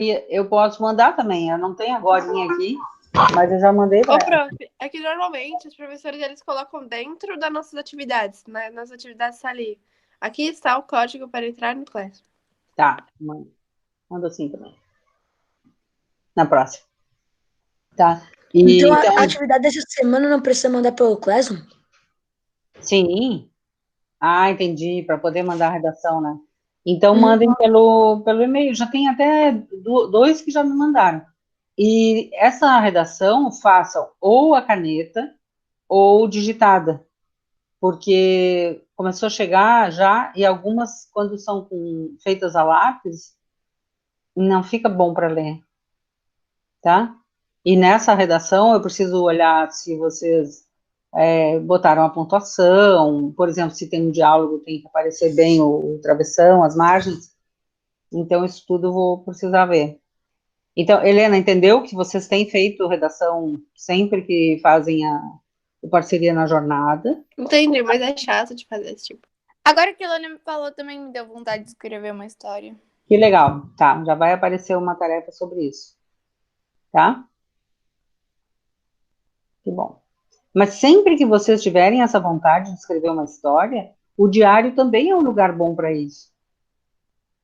eu posso mandar também. Eu não tenho agorinha aqui, mas eu já mandei para ela. Prof, é que normalmente os professores eles colocam dentro das nossas atividades, né? Nas atividades tá ali. Aqui está o código para entrar no Classroom. Tá, manda assim também. Na próxima. Tá. Então, a atividade dessa semana não precisa mandar pelo Classroom? Sim. Ah, entendi, para poder mandar a redação, né? Então, mandem pelo e-mail. Já tem até dois que já me mandaram. E essa redação façam ou a caneta ou digitada, porque começou a chegar já, e algumas, quando são feitas a lápis, não fica bom para ler, tá? E nessa redação eu preciso olhar se vocês botaram a pontuação, por exemplo, se tem um diálogo, tem que aparecer bem o travessão, as margens, então isso tudo eu vou precisar ver. Então, Helena, entendeu que vocês têm feito redação sempre que fazem a parceria na jornada? Entendi, mas é chato de fazer esse tipo. Agora que a Elane me falou, também me deu vontade de escrever uma história. Que legal, tá, já vai aparecer uma tarefa sobre isso, tá? Que bom. Mas sempre que vocês tiverem essa vontade de escrever uma história, o diário também é um lugar bom para isso.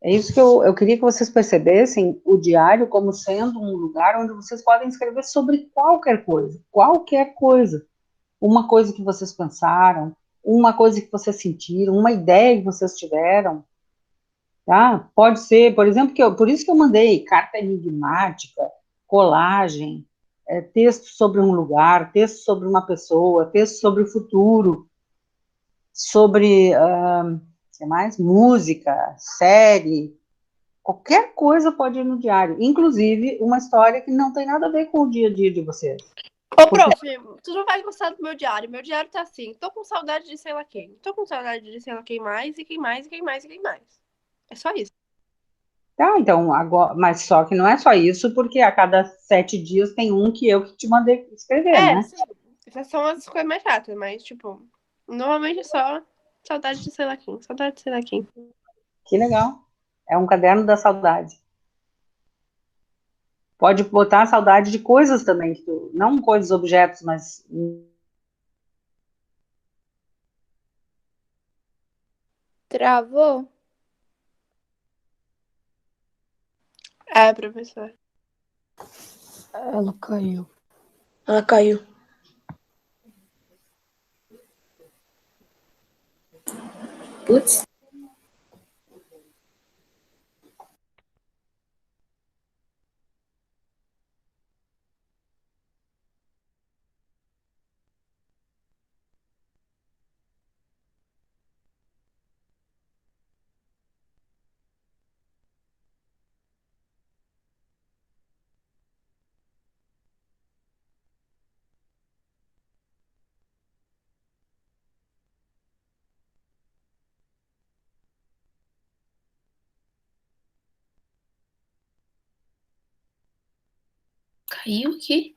É isso que eu queria que vocês percebessem o diário como sendo um lugar onde vocês podem escrever sobre qualquer coisa, qualquer coisa. Uma coisa que vocês pensaram, uma coisa que vocês sentiram, uma ideia que vocês tiveram, tá? Pode ser, por exemplo, por isso que eu mandei carta enigmática, colagem, texto sobre um lugar, texto sobre uma pessoa, texto sobre o futuro, sobre, que mais? Música, série, qualquer coisa pode ir no diário, inclusive uma história que não tem nada a ver com o dia a dia de vocês. Ô, prof, tu não vai gostar do meu diário. Meu diário tá assim, tô com saudade de sei lá quem. Tô com saudade de sei lá quem mais, e quem mais, e quem mais, e quem mais. É só isso. Tá, então, agora, mas só que não é só isso, porque a cada 7 dias tem um que eu que te mandei escrever, né? Sim. Essas são as coisas mais chatas, mas, tipo, normalmente é só saudade de sei lá quem. Saudade de sei lá quem. Que legal. É um caderno da saudade. Pode botar a saudade de coisas também, não coisas, objetos, mas... Travou? É, professor. Ela caiu. Ela caiu. Putz. Caiu aqui?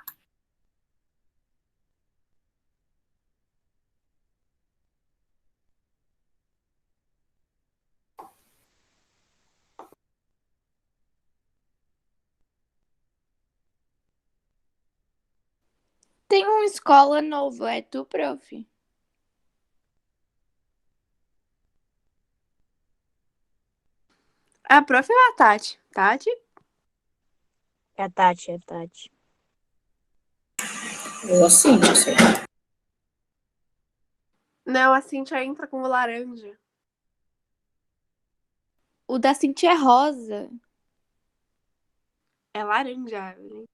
Tem uma escola novo, é tu, prof? A prof é a Tati. Tati? É a Tati, é a Tati. Ou assim, não sei. Não, a Cintia entra com o laranja. O da Cintia é rosa. É laranja, Evelyn.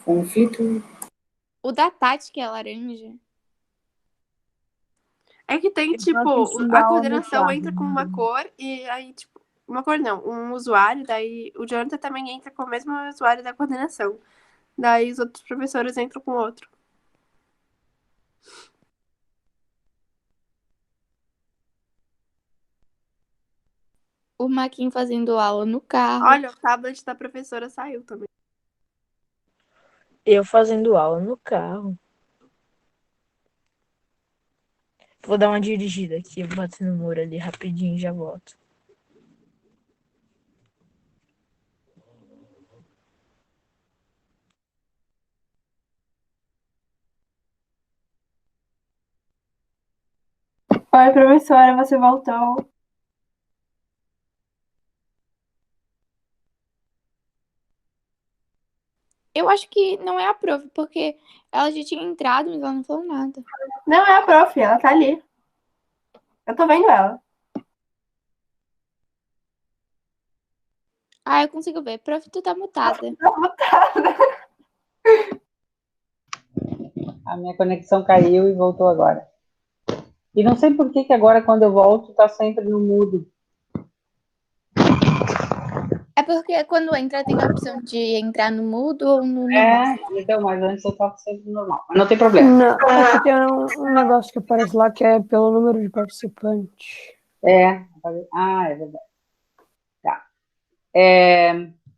Conflito. O da Tati que é laranja. É que tem, tipo, a coordenação entra com uma cor e aí, tipo, uma cor não, um usuário, daí o Jonathan também entra com o mesmo usuário da coordenação. Daí os outros professores entram com outro. O Maquin fazendo aula no carro. Olha, o tablet da professora saiu também. Eu fazendo aula no carro. Vou dar uma dirigida aqui, eu bato no muro ali rapidinho e já volto. Oi, professora, você voltou. Eu acho que não é a prof, porque ela já tinha entrado, mas ela não falou nada. Não é a prof, ela tá ali. Eu tô vendo ela. Ah, eu consigo ver. Prof, tu tá mutada. Tá mutada. A minha conexão caiu e voltou agora. E não sei por que que agora, quando eu volto, tá sempre no mudo. É porque quando entra tem a opção de entrar no mudo ou no normal. Então, mas antes eu tava sempre no normal. Mas não tem problema. Não, aqui tem um negócio que aparece lá que é pelo número de participantes. É verdade. Tá.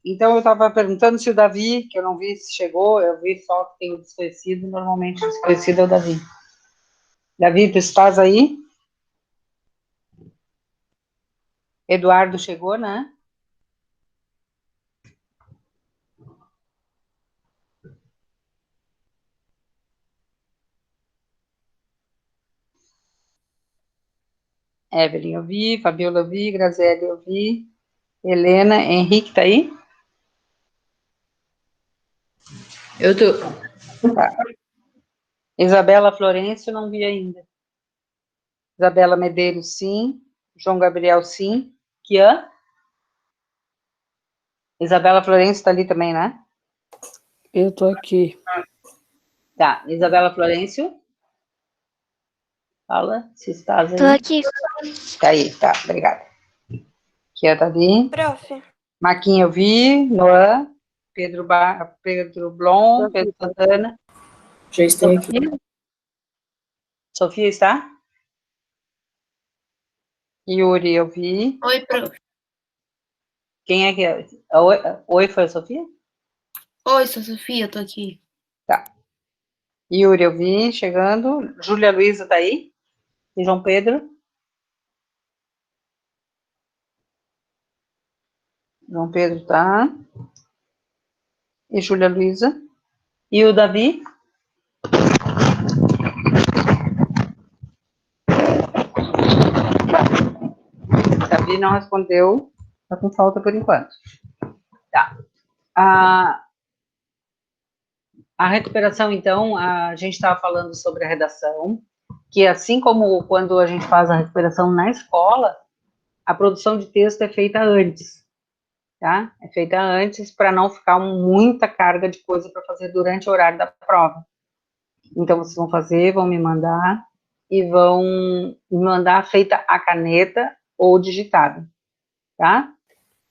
Então, eu estava perguntando se o Davi, que eu não vi se chegou, eu vi só que tem o desconhecido, normalmente o desconhecido é o Davi. Davi, tu estás aí? Eduardo chegou, né? Evelyn, eu vi. Fabiola, eu vi. Graziele, eu vi. Helena, Henrique, tá aí? Eu tô. Tá. Isabela Florencio, não vi ainda. Isabela Medeiros, sim. João Gabriel, sim. Kian? Isabela Florencio tá ali também, né? Eu tô aqui. Tá. Isabela Florencio? Fala, se estás aí. Tô aqui. Tá aí, tá. Obrigada. Kian tá ali. Prof. Marquinhos, eu vi. Noan. Pedro Blom. Pedro Santana. Já estou aqui. Sofia está? Yuri, eu vi. Oi, prof. Quem é que é? Oi, foi a Sofia? Oi, sou Sofia, eu tô aqui. Tá. Yuri, eu vi, chegando. Júlia Luiza tá aí? E João Pedro? João Pedro tá. E Júlia Luiza? E o Davi? Davi não respondeu. Tá com falta por enquanto. Tá. A recuperação, então, a gente estava falando sobre a redação, que assim como quando a gente faz a recuperação na escola, a produção de texto é feita antes, tá? É feita antes para não ficar muita carga de coisa para fazer durante o horário da prova. Então, vocês vão fazer, vão me mandar, e vão me mandar feita a caneta ou digitada, tá?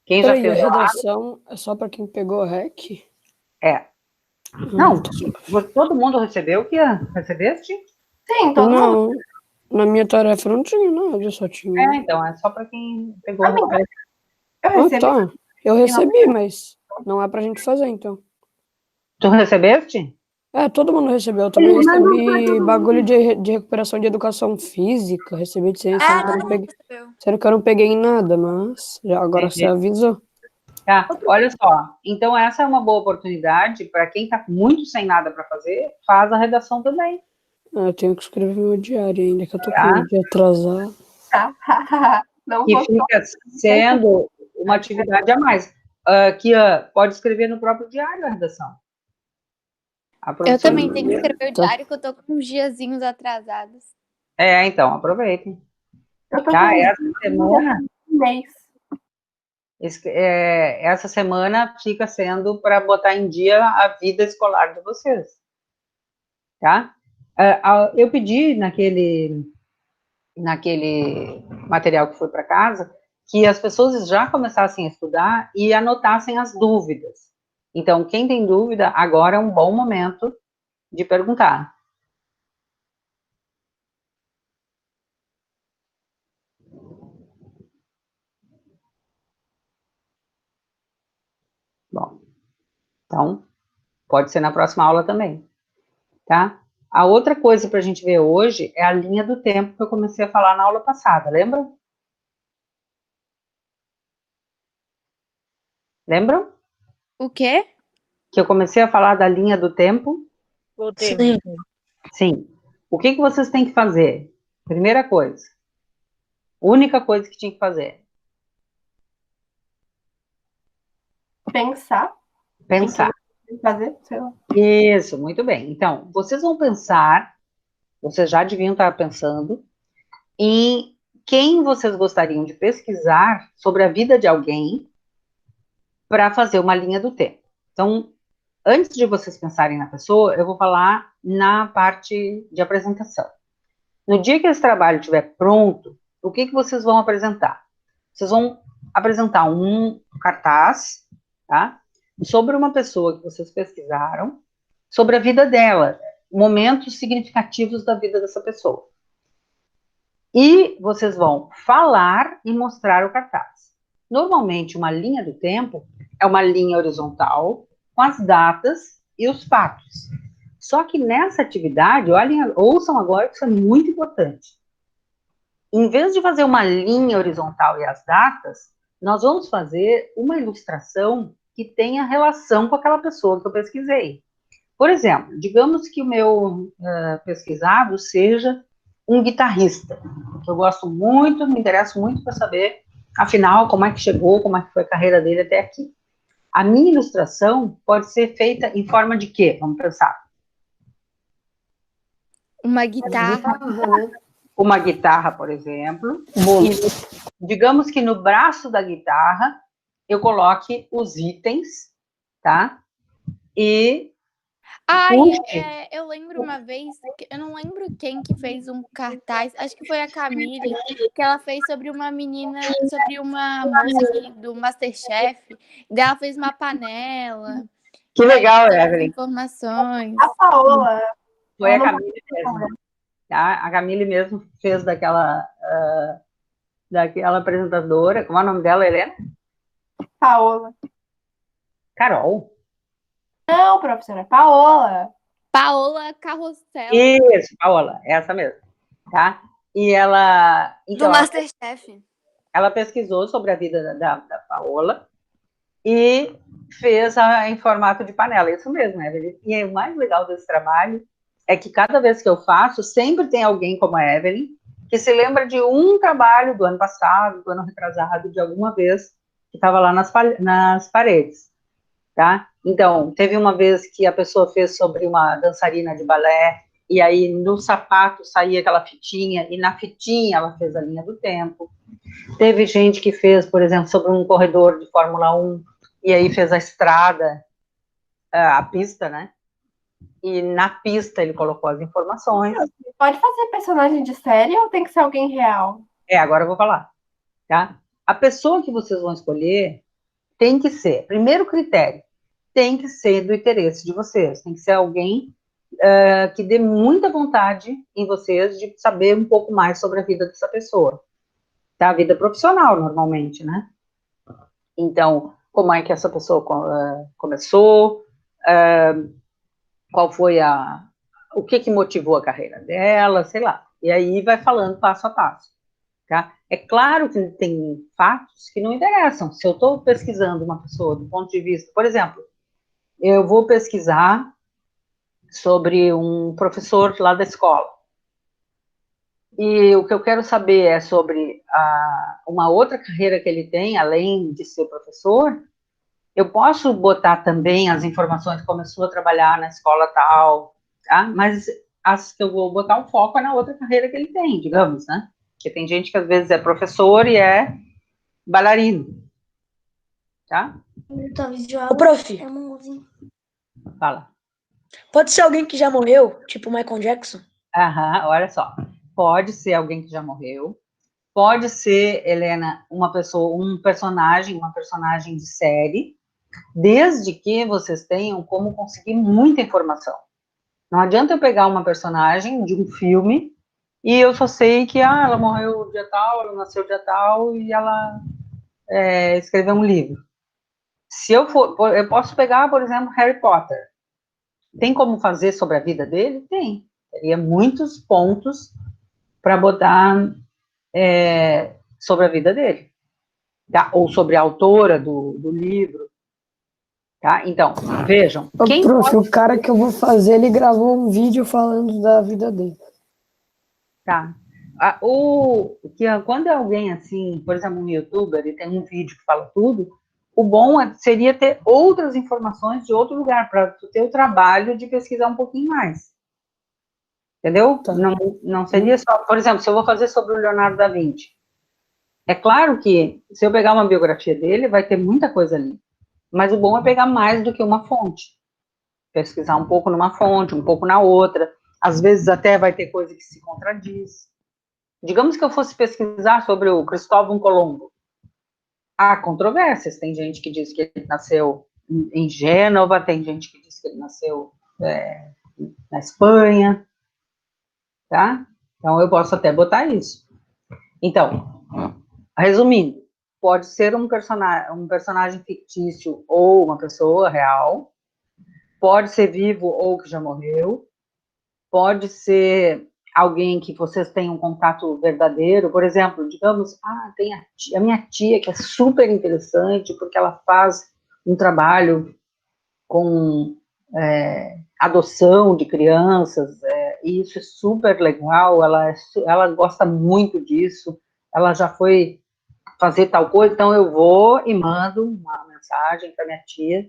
Quem já Peraí, a fez lá, redação é só pra quem pegou o REC? Não, todo mundo recebeu que recebeste? Sim, todo mundo. Não, na minha tarefa não tinha nada, eu só tinha. Então, é só para quem pegou. Amiga, eu Ah, recebi. tá. Eu recebi, mas não é pra gente fazer, então. Tu recebeste? É, todo mundo recebeu. Eu também recebi bagulho de recuperação de educação física, recebi de ciência, sendo que eu não peguei, sendo que eu não peguei em nada, mas agora você avisou. Tá, olha só. Então, essa é uma boa oportunidade para quem está muito sem nada para fazer, faz a redação também. Eu tenho que escrever meu diário ainda, que eu tô com Tá. um dia atrasado. Não Que vou fica sendo uma atividade a mais. Que pode escrever no próprio diário a redação. A Eu produção também de- tenho que escrever o diário, que eu tô com uns diazinhos atrasados. Então, aproveitem. Eu tô Tá, com essa semana fica sendo para botar em dia a vida escolar de vocês. Tá? Eu pedi naquele material que foi para casa que as pessoas já começassem a estudar e anotassem as dúvidas. Então, quem tem dúvida, agora é um bom momento de perguntar. Bom, então, pode ser na próxima aula também, tá? A outra coisa para a gente ver hoje é a linha do tempo que eu comecei a falar na aula passada, lembra? Lembram? O quê? Que eu comecei a falar da linha do tempo? Sim. Sim. O que vocês têm que fazer? Primeira coisa, Única coisa que tinha que fazer. Pensar. Pensar. Fazer, sei lá. Isso, muito bem. Então, vocês vão pensar, vocês já deviam estar pensando, em quem vocês gostariam de pesquisar sobre a vida de alguém para fazer uma linha do tempo. Então, antes de vocês pensarem na pessoa, eu vou falar na parte de apresentação. No dia que esse trabalho estiver pronto, o que vocês vão apresentar? Vocês vão apresentar um cartaz, tá? Sobre uma pessoa que vocês pesquisaram, sobre a vida dela, momentos significativos da vida dessa pessoa. E vocês vão falar e mostrar o cartaz. Normalmente, uma linha do tempo é uma linha horizontal com as datas e os fatos. Só que nessa atividade, olhem, ouçam agora que isso é muito importante. Em vez de fazer uma linha horizontal e as datas, nós vamos fazer uma ilustração que tenha relação com aquela pessoa que eu pesquisei. Por exemplo, digamos que o meu pesquisado seja um guitarrista, que eu gosto muito, me interesso muito para saber, afinal, como é que chegou, como é que foi a carreira dele até aqui. A minha ilustração pode ser feita em forma de quê? Vamos pensar. Uma guitarra. Uma guitarra, por exemplo. E, digamos que no braço da guitarra eu coloque os itens, tá? E Eu lembro uma vez, eu não lembro quem que fez um cartaz, acho que foi a Camille, que ela fez sobre uma menina, sobre uma moça do Masterchef, e ela fez uma panela. Que legal, Evelyn. Informações. A Paola. Foi a Camille mesmo. Tá? A Camille mesmo fez daquela apresentadora, como é o nome dela, Helena? Paola. Carol. Não, professora, Paola. Paola Carrossel. Isso, Paola, essa mesmo, tá? E ela... Então, do Masterchef. Ela pesquisou sobre a vida da Paola e fez em formato de panela, isso mesmo, Evelyn. E o mais legal desse trabalho é que cada vez que eu faço, sempre tem alguém como a Evelyn que se lembra de um trabalho do ano passado, do ano retrasado, de alguma vez, que estava lá nas paredes, tá? Então, teve uma vez que a pessoa fez sobre uma dançarina de balé, e aí no sapato saía aquela fitinha, e na fitinha ela fez a linha do tempo. Teve gente que fez, por exemplo, sobre um corredor de Fórmula 1, e aí fez a estrada, a pista, né? E na pista ele colocou as informações. Pode fazer personagem de série ou tem que ser alguém real? Agora eu vou falar, tá? A pessoa que vocês vão escolher tem que ser, primeiro critério, tem que ser do interesse de vocês, tem que ser alguém que dê muita vontade em vocês de saber um pouco mais sobre a vida dessa pessoa, tá? A vida profissional, normalmente, né? Então, como é que essa pessoa começou, qual foi o que motivou a carreira dela, sei lá, e aí vai falando passo a passo, tá? É claro que tem fatos que não interessam. Se eu estou pesquisando uma pessoa do ponto de vista, por exemplo, eu vou pesquisar sobre um professor lá da escola, e o que eu quero saber é sobre uma outra carreira que ele tem, além de ser professor, eu posso botar também as informações, começou a trabalhar na escola tal, tá? Mas as que eu vou botar o foco é na outra carreira que ele tem, digamos, né? Porque tem gente que às vezes é professor e é bailarino, tá? Ô, prof, Fala. pode ser alguém que já morreu, tipo Michael Jackson? Olha só. Pode ser alguém que já morreu. Pode ser, Helena, uma personagem de série, desde que vocês tenham como conseguir muita informação. Não adianta eu pegar uma personagem de um filme e eu só sei que ela morreu dia tal, ela nasceu dia tal e ela escreveu um livro. Se eu posso pegar, por exemplo, Harry Potter. Tem como fazer sobre a vida dele? Tem. Teria muitos pontos para botar sobre a vida dele, tá? Ou sobre a autora do livro, tá? Então, vejam. Prof, o cara que eu vou fazer, ele gravou um vídeo falando da vida dele. Tá. Quando é alguém assim, por exemplo, um youtuber, e tem um vídeo que fala tudo, o bom seria ter outras informações de outro lugar, para ter o trabalho de pesquisar um pouquinho mais. Entendeu? Tá. Não seria só, por exemplo, se eu vou fazer sobre o Leonardo da Vinci, é claro que se eu pegar uma biografia dele, vai ter muita coisa ali, mas o bom é pegar mais do que uma fonte, pesquisar um pouco numa fonte, um pouco na outra, às vezes até vai ter coisa que se contradiz. Digamos que eu fosse pesquisar sobre o Cristóvão Colombo. Há controvérsias, tem gente que diz que ele nasceu em Gênova, tem gente que diz que ele nasceu na Espanha, tá? Então, eu posso até botar isso. Então, resumindo, pode ser um personagem fictício ou uma pessoa real, pode ser vivo ou que já morreu, pode ser alguém que vocês têm um contato verdadeiro, por exemplo, digamos, tem a minha tia que é super interessante porque ela faz um trabalho com adoção de crianças, e isso é super legal, ela gosta muito disso, ela já foi fazer tal coisa, então eu vou e mando uma mensagem para minha tia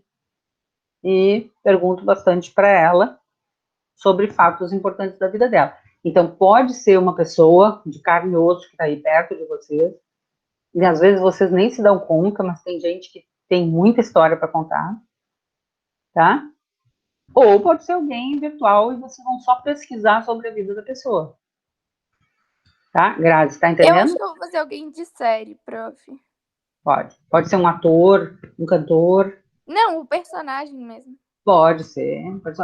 e pergunto bastante para ela sobre fatos importantes da vida dela. Então, pode ser uma pessoa de carne e osso que está aí perto de vocês, e às vezes vocês nem se dão conta, mas tem gente que tem muita história para contar, tá? Ou pode ser alguém virtual e vocês vão só pesquisar sobre a vida da pessoa. Tá? Grazi, tá entendendo? Eu acho que eu vou fazer alguém de série, prof. Pode. Pode ser um ator, um cantor. Não, o personagem mesmo. Pode ser.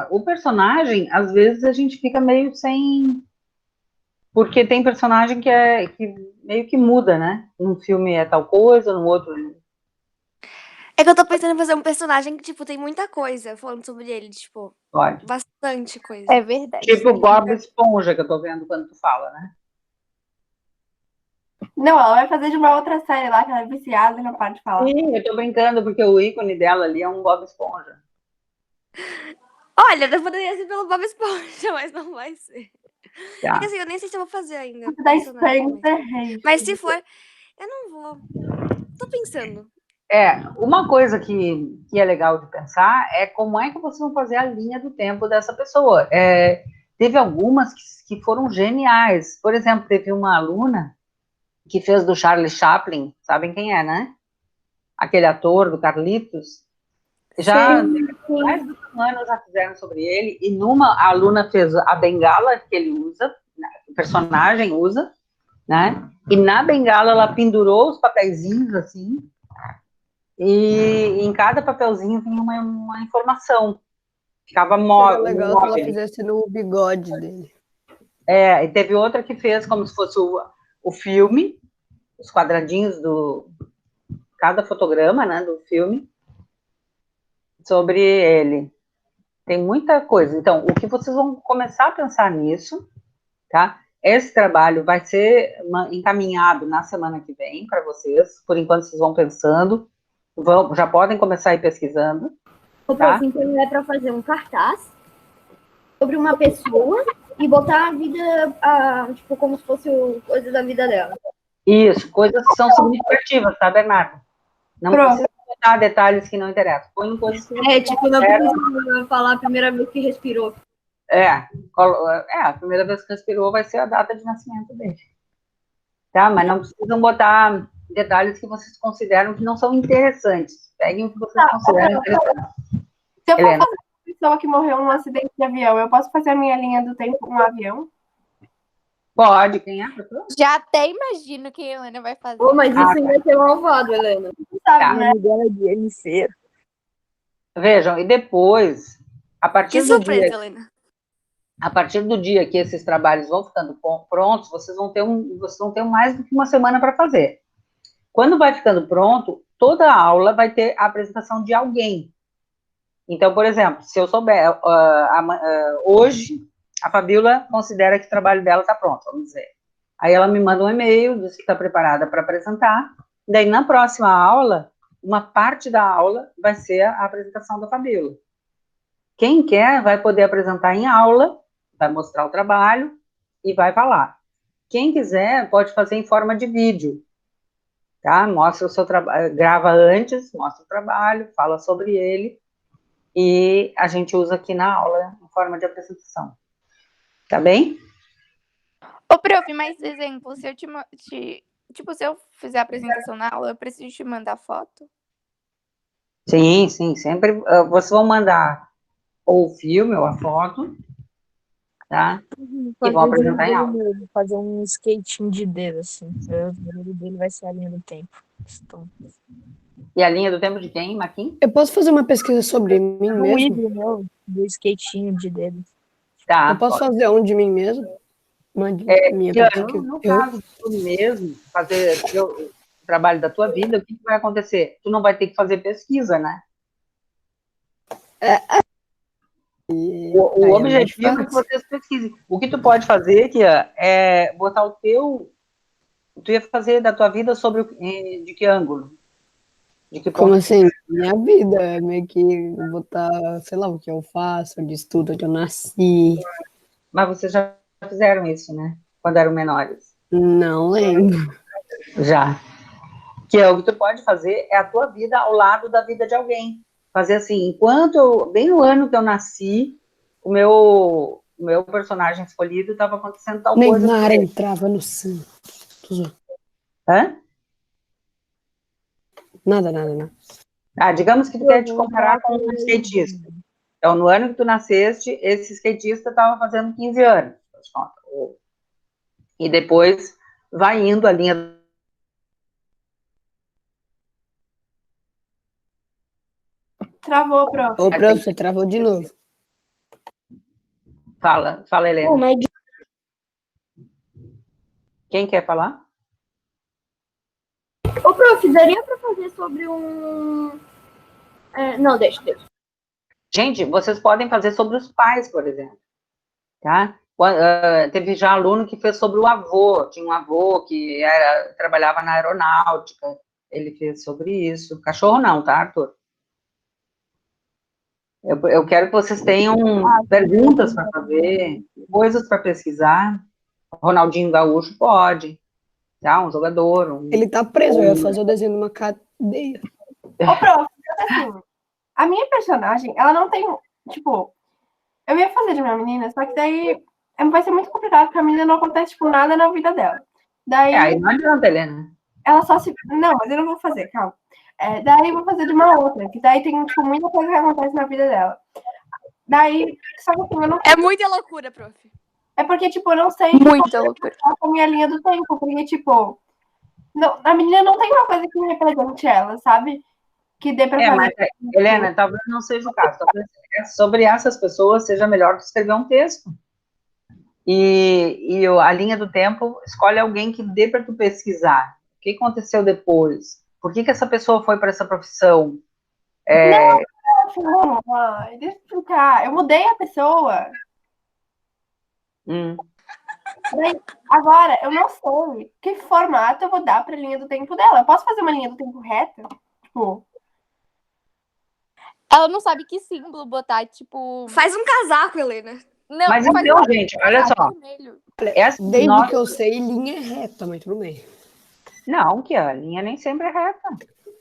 O personagem, às vezes, a gente fica meio sem... Porque tem personagem que meio que muda, né? Um filme é tal coisa, no outro... É que eu tô pensando em fazer um personagem que, tipo, tem muita coisa falando sobre ele, tipo, Pode. bastante coisa. É verdade. Tipo Bob Esponja, que eu tô vendo quando tu fala, né? Não, ela vai fazer de uma outra série lá, que ela é viciada e não para de falar. Sim, eu tô brincando, porque o ícone dela ali é um Bob Esponja. Olha, eu poderia ser pelo Bob Esponja, mas não vai ser. Tá. É que assim, eu nem sei se eu vou fazer ainda. Da Spencer Hayes. Mas se for, eu não vou. Tô pensando. Uma coisa que é legal de pensar é como é que vocês vão fazer a linha do tempo dessa pessoa. Teve algumas que foram geniais. Por exemplo, teve uma aluna que fez do Charlie Chaplin, sabem quem é, né? Aquele ator do Carlitos. Já mais de um ano já fizeram sobre ele, e a aluna fez a bengala que ele usa, o personagem usa, né? E na bengala ela pendurou os papeizinhos assim, e em cada papelzinho vinha uma informação. Ficava Seria legal se ela fizesse no bigode dele. E teve outra que fez como se fosse o filme, os quadradinhos cada fotograma, né, do filme, sobre ele. Tem muita coisa. Então, o que vocês vão começar a pensar nisso, tá? Esse trabalho vai ser encaminhado na semana que vem para vocês. Por enquanto, vocês vão pensando. Já podem começar a ir pesquisando. Tá? Então, é para fazer um cartaz sobre uma pessoa e botar a vida, tipo, como se fosse coisa da vida dela. Isso, coisas que são significativas, tá, Bernardo? Não precisa botar detalhes que não interessam. Põe coisas que tipo, não precisa falar a primeira vez que respirou. A primeira vez que respirou vai ser a data de nascimento dele. Tá? Mas não precisam botar detalhes que vocês consideram que não são interessantes. Peguem o que vocês consideram interessantes. Se eu for fazer uma pessoa que morreu num acidente de avião, eu posso fazer a minha linha do tempo com um avião? Pode, quem é? Já até imagino que a Helena vai fazer. Mas isso ainda vai ser malvado, Helena. Não sabe, né? Dela de MC. Vejam, e depois, a partir Que do surpresa, dia... Helena. A partir do dia que esses trabalhos vão ficando prontos, vocês vão ter mais do que uma semana para fazer. Quando vai ficando pronto, toda a aula vai ter a apresentação de alguém. Então, por exemplo, se eu souber, hoje, a Fabíola considera que o trabalho dela está pronto, vamos dizer. Aí ela me manda um e-mail, diz que está preparada para apresentar. Daí, na próxima aula, uma parte da aula vai ser a apresentação da Fabíola. Quem quer vai poder apresentar em aula, vai mostrar o trabalho e vai falar. Quem quiser pode fazer em forma de vídeo, tá? Mostra o seu trabalho, grava antes, mostra o trabalho, fala sobre ele, e a gente usa aqui na aula em forma de apresentação. Tá bem? Ô, prof, mas exemplo, se eu tipo, se eu fizer a apresentação na aula, eu preciso te mandar foto? Sim, sempre. Vocês vão mandar ou o filme ou a foto, tá? E vão apresentar em aula. Fazer um skatinho de dedo, assim. O dedo dele vai ser a linha do tempo. E a linha do tempo de quem, Marquinhos? Eu posso fazer uma pesquisa sobre mim Um mesmo? ídolo meu, do skatinho de dedo. Tá. Eu posso fazer um de mim mesmo? Minha pesquisa. No caso, tu mesmo fazer o trabalho da tua vida, o que vai acontecer? Tu não vai ter que fazer pesquisa, né? O objetivo é que vocês pesquisem. O que tu pode fazer, Kia, é botar o teu... Tu ia fazer da tua vida sobre de que ângulo? De que ponto? Como assim? Minha vida, é meio que botar, sei lá, o que eu faço, onde estudo, onde eu nasci. Mas vocês já fizeram isso, né? Quando eram menores. Não lembro. Já. Que é o que tu pode fazer é a tua vida ao lado da vida de alguém. Fazer assim, bem no ano que eu nasci, o meu personagem escolhido estava acontecendo tal coisa. Neymar entrava no Santos. Hã? Nada. Digamos que tu quer te comparar com um skatista. Então, no ano que tu nasceste, esse skatista estava fazendo 15 anos. E depois vai indo a linha. Travou, prof. Ô, prof, você travou de novo. Fala, Helena. Quem quer falar? Ô, prof, daria para fazer sobre um... não, deixa. Gente, vocês podem fazer sobre os pais, por exemplo. Tá? Teve já aluno que fez sobre o avô. Tinha um avô que trabalhava na aeronáutica. Ele fez sobre isso. Cachorro não, tá, Arthur? Eu quero que vocês tenham perguntas para fazer, coisas para pesquisar. Ronaldinho Gaúcho pode, tá? Um jogador. Ele tá preso, eu ia fazer o desenho de uma cadeia. Ô, prof, assim, a minha personagem, ela não tem, tipo, eu ia fazer de uma menina, só que daí vai ser muito complicado, porque a menina não acontece, tipo, nada na vida dela. Daí... aí não adianta, Helena. Ela só se... Não, mas eu não vou fazer, calma. Daí eu vou fazer de uma outra, que daí tem, tipo, muita coisa que acontece na vida dela. Daí, só que assim, eu não... É muita loucura, prof. É porque, tipo, eu não sei... Muita loucura. A minha linha do tempo, porque, tipo... Não, a menina não tem uma coisa que represente ela, sabe? Que dê pra fazer. Mas, Helena, talvez não seja o caso. Talvez sobre essas pessoas seja melhor tu escrever um texto. E a linha do tempo, escolhe alguém que dê para tu pesquisar. O que aconteceu depois? Por que essa pessoa foi para essa profissão? Não, deixa eu explicar. Eu mudei a pessoa. Agora, eu não sei que formato eu vou dar para a linha do tempo dela. Eu posso fazer uma linha do tempo reta? Tipo... Ela não sabe que símbolo botar, tipo... Faz um casaco, Helena. Não, mas então, gente, olha só. Desde que eu sei, linha é reta, mas tudo bem. Não, que a linha nem sempre é reta.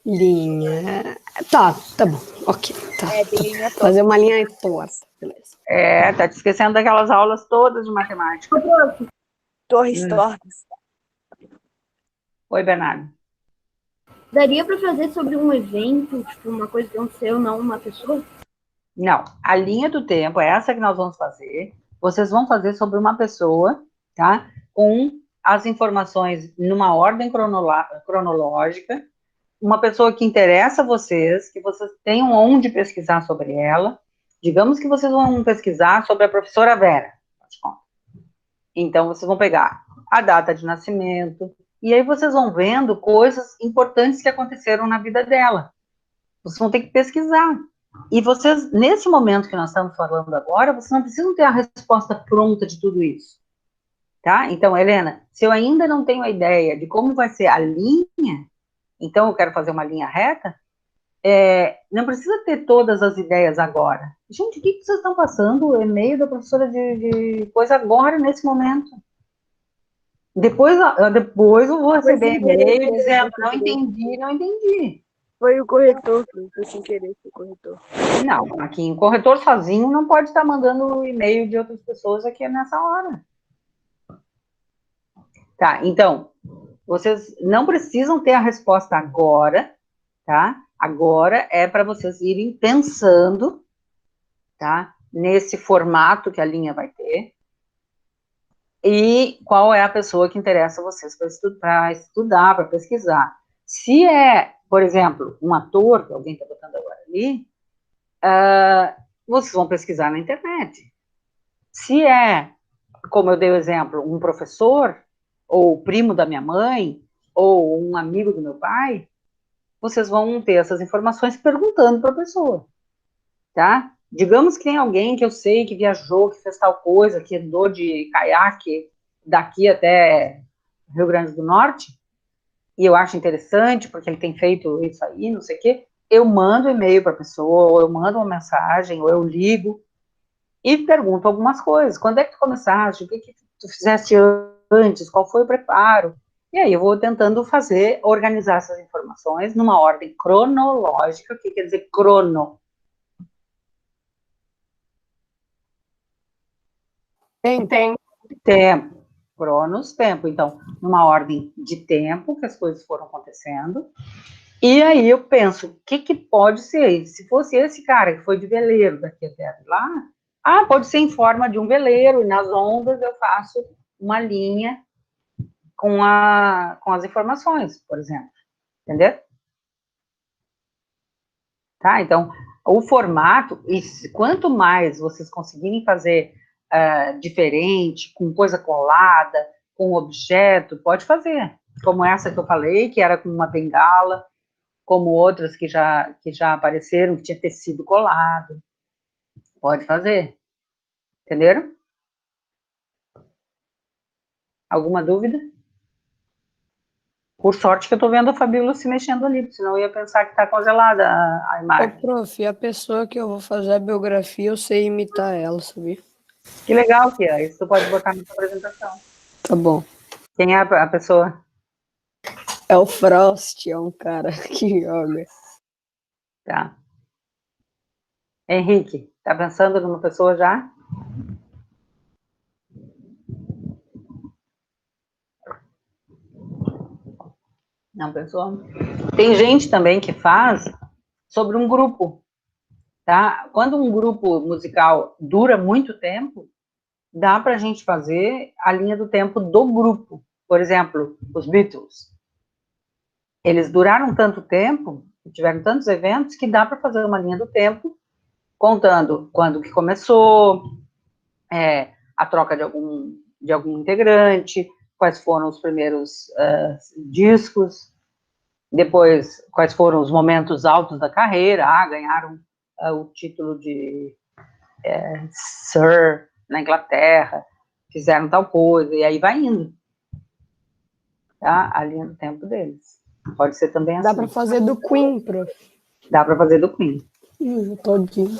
Linha... Tá bom. Ok, tá. Fazer uma linha torta, beleza. Tá te esquecendo daquelas aulas todas de matemática. Torres tortas. Oi, Bernardo. Daria para fazer sobre um evento, tipo, uma coisa que aconteceu, não uma pessoa? Não, a linha do tempo é essa que nós vamos fazer. Vocês vão fazer sobre uma pessoa, tá? Com as informações numa ordem cronológica, uma pessoa que interessa a vocês, que vocês tenham onde pesquisar sobre ela. Digamos que vocês vão pesquisar sobre a professora Vera. Então, vocês vão pegar a data de nascimento, e aí vocês vão vendo coisas importantes que aconteceram na vida dela. Vocês vão ter que pesquisar. E vocês, nesse momento que nós estamos falando agora, vocês não precisam ter a resposta pronta de tudo isso. Tá? Então, Helena, se eu ainda não tenho a ideia de como vai ser a linha, então eu quero fazer uma linha reta, não precisa ter todas as ideias agora. Gente, o que vocês estão passando? O e-mail da professora de coisa agora, nesse momento. Depois eu vou receber sem querer e-mail mesmo, dizendo, foi não sem querer. entendi, não entendi. Foi o corretor, foi sem querer, foi o corretor. Não, aqui o corretor sozinho não pode estar mandando e-mail de outras pessoas aqui nessa hora. Tá, então, vocês não precisam ter a resposta agora, tá? Agora é para vocês irem pensando, tá? Nesse formato que a linha vai ter. E qual é a pessoa que interessa a vocês para estudar, para pesquisar. Se é, por exemplo, um ator, que alguém está botando agora ali, vocês vão pesquisar na internet. Se é, como eu dei o exemplo, um professor, ou primo da minha mãe, ou um amigo do meu pai, vocês vão ter essas informações perguntando para a pessoa, tá? Digamos que tem alguém que eu sei que viajou, que fez tal coisa, que andou de caiaque daqui até Rio Grande do Norte, e eu acho interessante, porque ele tem feito isso aí, não sei o quê, eu mando e-mail para a pessoa, ou eu mando uma mensagem, ou eu ligo, e pergunto algumas coisas. Quando é que tu começaste? O que tu fizeste antes? Qual foi o preparo? E aí eu vou tentando organizar essas informações numa ordem cronológica. O que quer dizer crono? Tempo. Cronos, tempo. Então, numa ordem de tempo que as coisas foram acontecendo. E aí eu penso, o que pode ser? Se fosse esse cara que foi de veleiro daqui até lá, pode ser em forma de um veleiro, e nas ondas eu faço uma linha com as informações, por exemplo. Entendeu? Tá? Então, o formato, e quanto mais vocês conseguirem fazer diferente, com coisa colada, com objeto, pode fazer. Como essa que eu falei, que era com uma bengala, como outras que já apareceram, que tinha tecido colado. Pode fazer. Entenderam? Alguma dúvida? Por sorte que eu tô vendo a Fabíola se mexendo ali, senão eu ia pensar que tá congelada a Ô, imagem. prof, a pessoa que eu vou fazer a biografia, eu sei imitar ela, sabia? Que legal que é. Isso tu pode botar na sua apresentação. Tá bom. Quem é a pessoa? É o Frost, é um cara que joga. Tá. Henrique, tá pensando numa pessoa já? Não pensou? Tem gente também que faz sobre um grupo, tá? Quando um grupo musical dura muito tempo, dá pra gente fazer a linha do tempo do grupo. Por exemplo, os Beatles. Eles duraram tanto tempo, tiveram tantos eventos, que dá para fazer uma linha do tempo, contando quando que começou, a troca de algum integrante, quais foram os primeiros discos, depois quais foram os momentos altos da carreira, ganharam o título de Sir na Inglaterra, fizeram tal coisa, e aí vai indo, tá? A linha do tempo deles. Pode ser também assim. Dá pra fazer do Queen, prof. Dá para fazer do Queen. Todinho.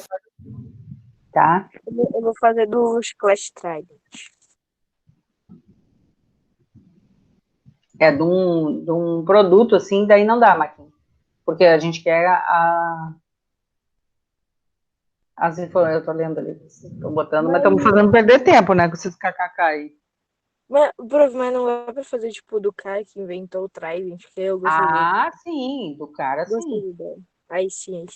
Tá? Eu vou fazer do Clash Trident. É de um produto assim, daí não dá, Marquinhos. Porque a gente quer as informações. Eu tô lendo ali, estou botando, mas estamos fazendo perder tempo, né? Com esses kkk aí. Mas, prof, mas não é pra fazer tipo do cara que inventou o Trident, que eu gostei dele. Sim, do cara Gostei sim. dele. Aí sim.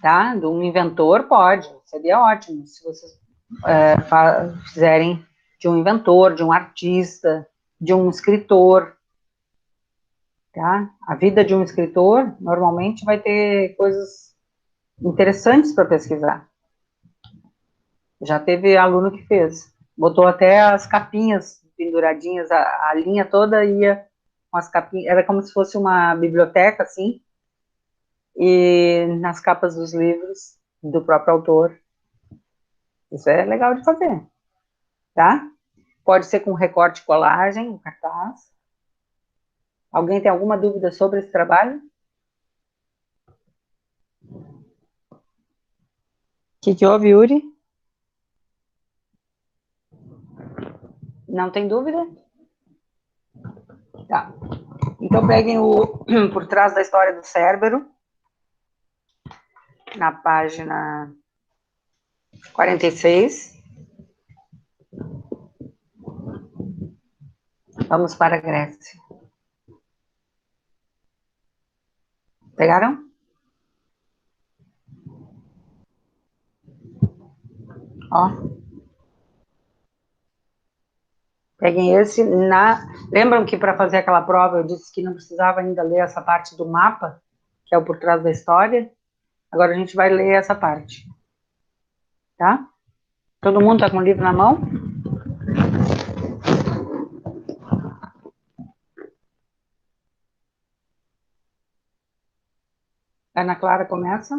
Tá? De um inventor pode, seria ótimo se vocês fizerem de um inventor, de um artista, de um escritor. Tá? A vida de um escritor normalmente vai ter coisas interessantes para pesquisar. Já teve aluno que fez. Botou até as capinhas penduradinhas, a linha toda ia com as capinhas, era como se fosse uma biblioteca, assim, e nas capas dos livros do próprio autor. Isso é legal de fazer, tá? Pode ser com recorte e colagem, um cartaz. Alguém tem alguma dúvida sobre esse trabalho? O que houve, Yuri? Não tem dúvida? Tá. Então, peguem o Por Trás da História do Cérbero, na página 46. Vamos para a Grécia. Pegaram? Ó. Peguem esse. Lembram que para fazer aquela prova eu disse que não precisava ainda ler essa parte do mapa, que é o Por Trás da História? Agora a gente vai ler essa parte. Tá? Todo mundo está com o livro na mão? Ana Clara começa.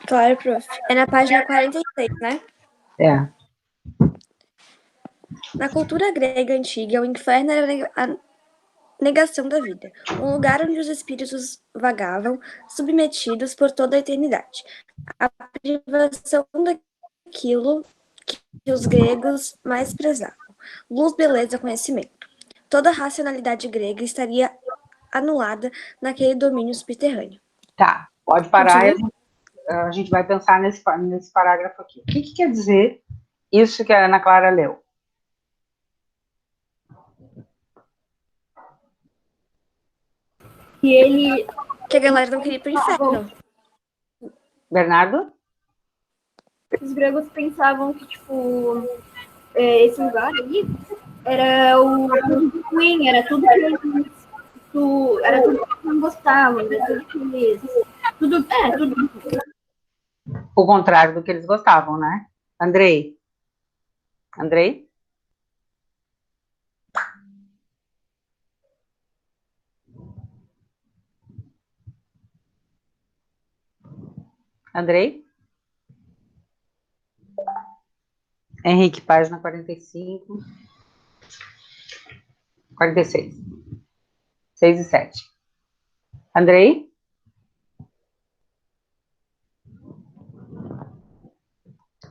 Claro, prof. É na página 46, né? É. Na cultura grega antiga, o inferno era a negação da vida, um lugar onde os espíritos vagavam, submetidos por toda a eternidade. A privação daquilo que os gregos mais prezavam: luz, beleza, conhecimento. Toda a racionalidade grega estaria anulada naquele domínio subterrâneo. Tá, pode parar. A gente vai pensar nesse parágrafo aqui. O que quer dizer isso que a Ana Clara leu? Que a galera não queria ir pro inferno. Bernardo? Os gregos pensavam que, tipo, esse lugar aí era o ruim, era tudo que eles não gostavam, era tudo que eles... tudo. O contrário do que eles gostavam, né? Andrei? Andrei? Andrei? Henrique, página 45. 46. 6 e 7. Andrei?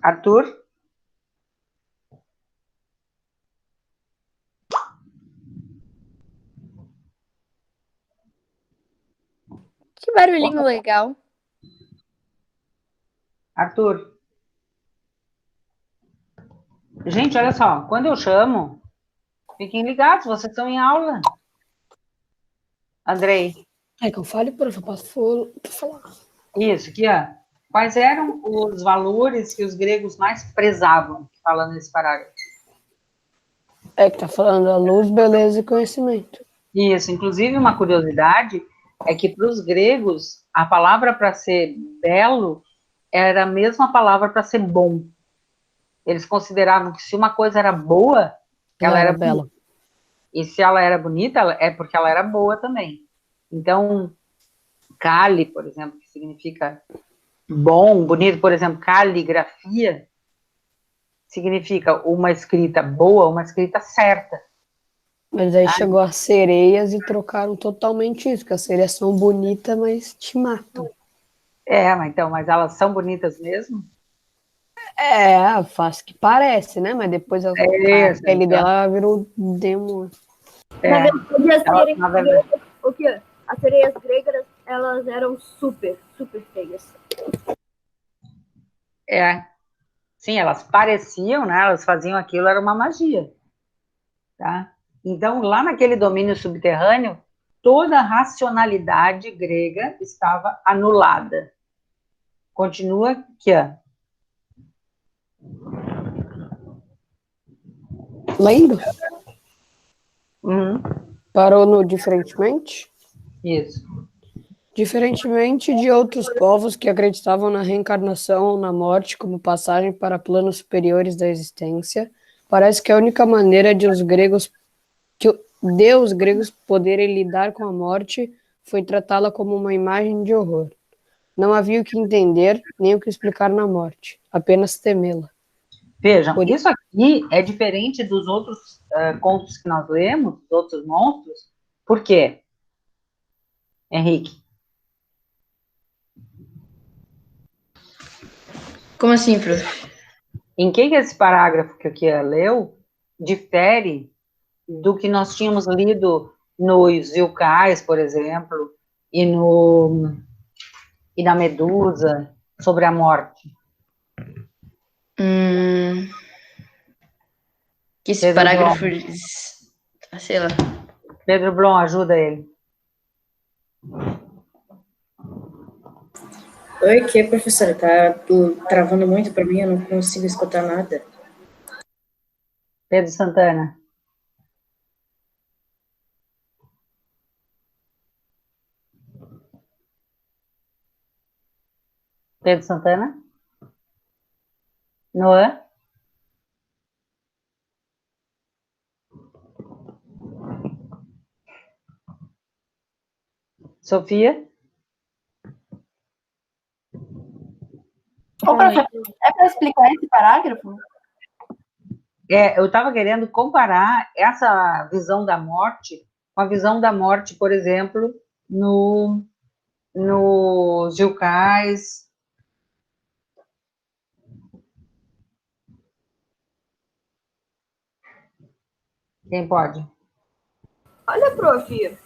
Arthur? Que barulhinho legal. Arthur? Gente, olha só, quando eu chamo, fiquem ligados, vocês estão em aula. Andrei? É que eu fale, prof, eu posso falar. Isso, aqui, ó. Quais eram os valores que os gregos mais prezavam, falando nesse parágrafo? É que tá falando a luz, beleza e conhecimento. Isso, inclusive uma curiosidade é que para os gregos a palavra para ser belo era a mesma palavra para ser bom. Eles consideravam que se uma coisa era boa, ela era bela. bonita. E se ela era bonita, é porque ela era boa também. Então, cali, por exemplo, que significa bom, bonito, por exemplo, caligrafia, significa uma escrita boa, uma escrita certa. Mas aí chegou as sereias e trocaram totalmente isso, porque as sereias são bonitas, mas te matam. Mas elas são bonitas mesmo? Faz que parece, né? Mas depois a pele dela virou demônio. As sereias gregas, elas eram super, super feias. Sim, elas pareciam, né? Elas faziam aquilo, era uma magia. Tá? Então, lá naquele domínio subterrâneo, toda a racionalidade grega estava anulada. Continua aqui, ó. Lendo? Uhum. Parou no diferentemente? Isso. Diferentemente de outros povos que acreditavam na reencarnação ou na morte como passagem para planos superiores da existência, parece que a única maneira de os gregos poderem lidar com a morte foi tratá-la como uma imagem de horror. Não havia o que entender, nem o que explicar na morte, apenas temê-la. Vejam, isso aqui é diferente dos outros contos que nós lemos, dos outros monstros. Por quê? Henrique? Como assim, prof? Em que esse parágrafo que o Kia leu difere do que nós tínhamos lido nos Yukais, por exemplo, e na Medusa, sobre a morte? Que esse Pedro parágrafo, sei lá. Pedro Blom, ajuda ele. Oi, que professora? Tá travando muito para mim, eu não consigo escutar nada. Pedro Santana. Pedro Santana? Noah? Sofia? Ô, professor, é para explicar esse parágrafo? Eu estava querendo comparar essa visão da morte com a visão da morte, por exemplo, nos Yukais. Quem pode? Olha, prof,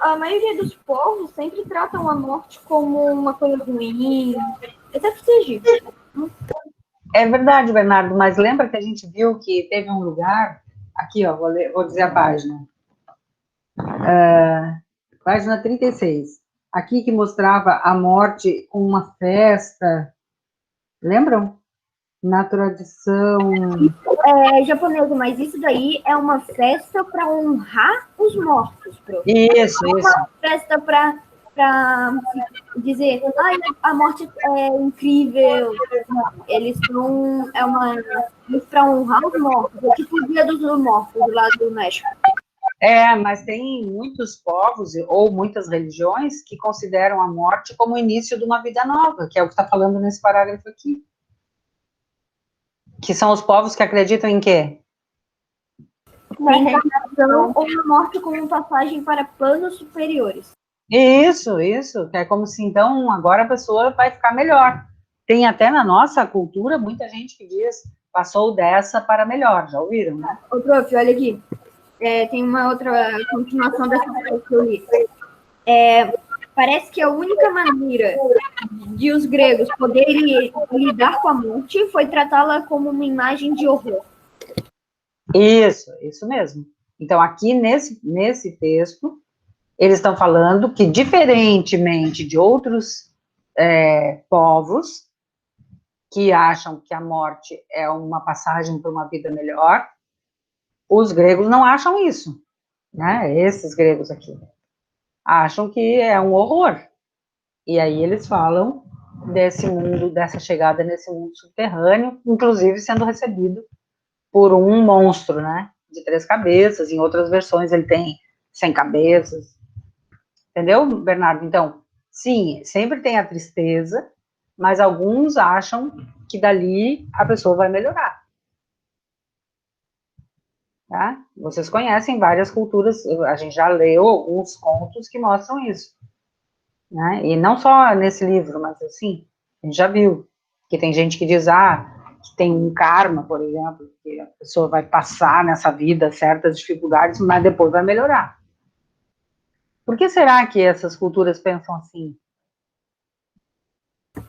a maioria dos povos sempre tratam a morte como uma coisa ruim, exceto os egípcios. É verdade, Bernardo, mas lembra que a gente viu que teve um lugar, aqui, ó, vou dizer a página, página 36, aqui que mostrava a morte com uma festa, lembram? Na tradição... Japonesa, mas isso daí é uma festa para honrar os mortos, prof. Isso. Uma festa para dizer, ai, a morte é incrível. Eles são, para honrar os mortos, é tipo o Dia dos Mortos lá do México. Mas tem muitos povos ou muitas religiões que consideram a morte como o início de uma vida nova, que é o que está falando nesse parágrafo aqui. Que são os povos que acreditam em quê? Na reencarnação ou na morte como passagem para planos superiores. Isso, que é como se, então, agora a pessoa vai ficar melhor. Tem até na nossa cultura muita gente que diz, passou dessa para melhor, já ouviram, né? Ô, prof, olha aqui, tem uma outra continuação dessa coisa que eu li. Parece que a única maneira de os gregos poderem lidar com a morte foi tratá-la como uma imagem de horror. Isso mesmo. Então, aqui nesse texto, eles estão falando que, diferentemente de outros povos que acham que a morte é uma passagem para uma vida melhor, os gregos não acham isso, né? Esses gregos aqui acham que é um horror. E aí eles falam desse mundo, dessa chegada nesse mundo subterrâneo, inclusive sendo recebido por um monstro, né? De 3 cabeças, em outras versões ele tem 100 cabeças. Entendeu, Bernardo? Então, sim, sempre tem a tristeza, mas alguns acham que dali a pessoa vai melhorar. Tá? Vocês conhecem várias culturas, a gente já leu alguns contos que mostram isso. Né? E não só nesse livro, mas assim, a gente já viu que tem gente que diz, que tem um karma, por exemplo, que a pessoa vai passar nessa vida certas dificuldades, mas depois vai melhorar. Por que será que essas culturas pensam assim?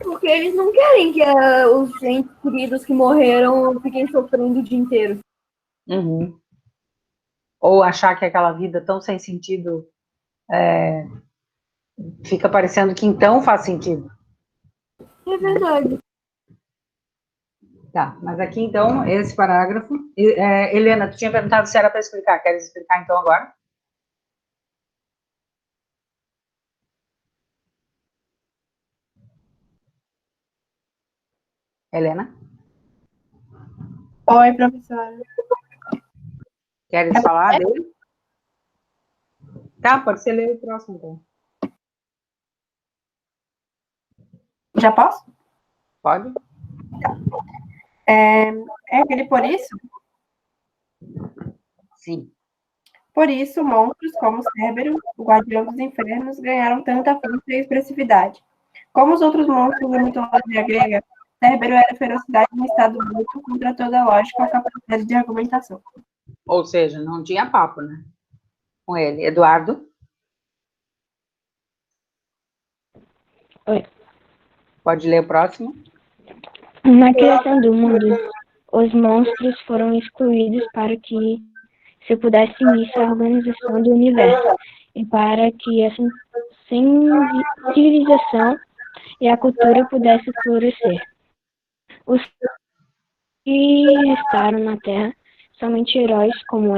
Porque eles não querem que os entes queridos que morreram fiquem sofrendo o dia inteiro. Uhum. Ou achar que aquela vida tão sem sentido fica parecendo que então faz sentido. É verdade. Tá, mas aqui então, esse parágrafo... Helena, tu tinha perguntado se era para explicar. Queres explicar então agora? Helena? Oi, professora. Queres falar dele? Tá, pode ser ler o próximo, então. Já posso? Pode? É aquele por isso? Sim. Por isso, monstros como Cérbero, o guardião dos infernos, ganharam tanta força e expressividade. Como os outros monstros da mitologia grega, Cérebro era ferocidade no estado bruto contra toda lógica ou capacidade de argumentação. Ou seja, não tinha papo, né? Com ele. Eduardo? Oi. Pode ler o próximo? Na criação do mundo, os monstros foram excluídos para que se pudesse iniciar a organização do universo e para que essa civilização e a cultura pudessem florescer. Os que restaram na Terra, somente heróis como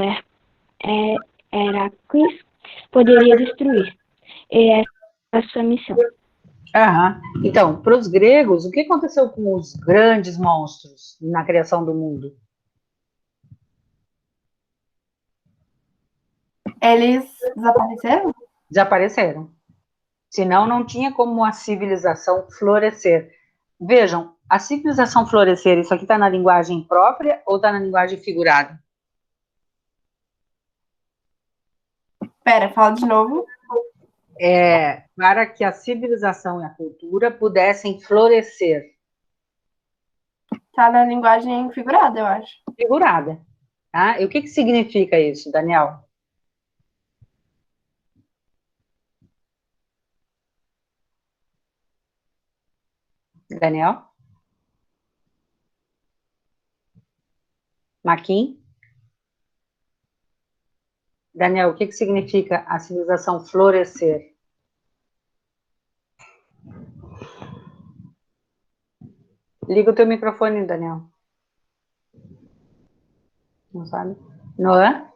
Heracles poderia destruir. E essa é a sua missão. Aham. Então, para os gregos, o que aconteceu com os grandes monstros na criação do mundo? Eles desapareceram? Desapareceram. Senão, não tinha como a civilização florescer. Vejam, a civilização florescer, isso aqui está na linguagem própria ou está na linguagem figurada? Pera, fala de novo. Para que a civilização e a cultura pudessem florescer. Tá na linguagem figurada, eu acho. Figurada. Tá? E o que significa isso, Daniel? Daniel? Maquin? Daniel, o que significa a civilização florescer? Liga o teu microfone, Daniel. Não sabe? Noah?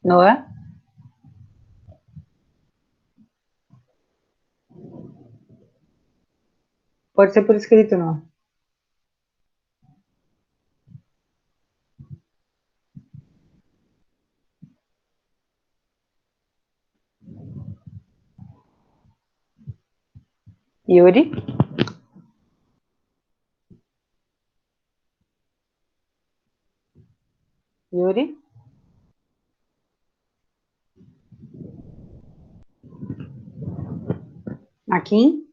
Noah? Pode ser por escrito, Noah. Yuri? Yuri? Maquin?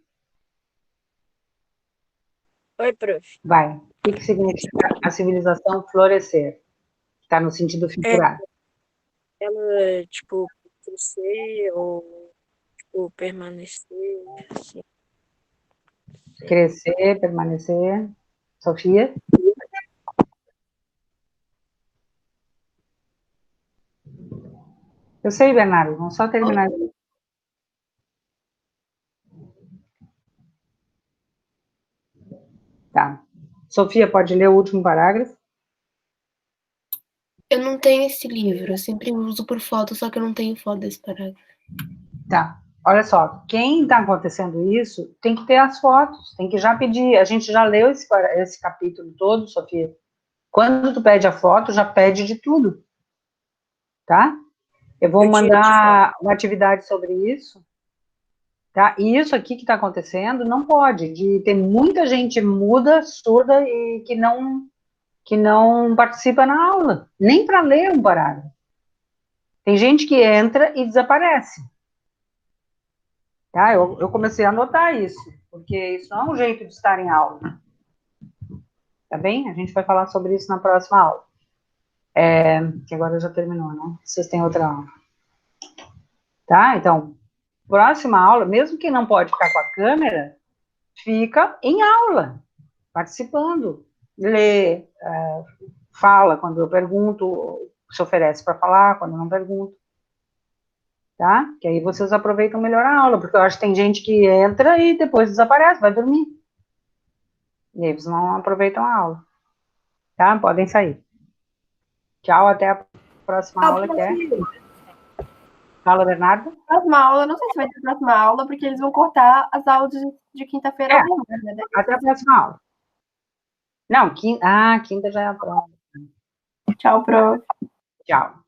Oi, prof. Vai. O que significa a civilização florescer? Está no sentido figurado. Ela, tipo, crescer ou, tipo, permanecer, assim. Crescer, permanecer. Sofia? Eu sei, Bernardo. Vamos só terminar. Tá. Sofia, pode ler o último parágrafo? Eu não tenho esse livro, eu sempre uso por foto, só que eu não tenho foto desse parágrafo. Tá. Olha só, quem está acontecendo isso tem que ter as fotos, tem que já pedir. A gente já leu esse capítulo todo, Sofia. Quando tu pede a foto, já pede de tudo. Tá? Eu vou mandar uma atividade sobre isso. Tá? E isso aqui que está acontecendo não pode. Tem muita gente muda, surda e que não participa na aula, nem para ler um parágrafo. Tem gente que entra e desaparece. Tá? Eu comecei a anotar isso, porque isso não é um jeito de estar em aula. Tá bem? A gente vai falar sobre isso na próxima aula. Que agora já terminou, né? Vocês têm outra aula. Tá? Então, próxima aula, mesmo quem não pode ficar com a câmera, fica em aula, participando. Lê, fala quando eu pergunto, se oferece para falar quando eu não pergunto. Tá? Que aí vocês aproveitam melhor a aula, porque eu acho que tem gente que entra e depois desaparece, vai dormir. E eles não aproveitam a aula. Tá? Podem sair. Tchau, até a próxima aula, que é... Fala, Bernardo. Próxima aula, não sei se vai ter próxima aula, porque eles vão cortar as aulas de quinta-feira. Né? Até a próxima aula. Não, quinta já é a prova. Tchau, prof. Tchau.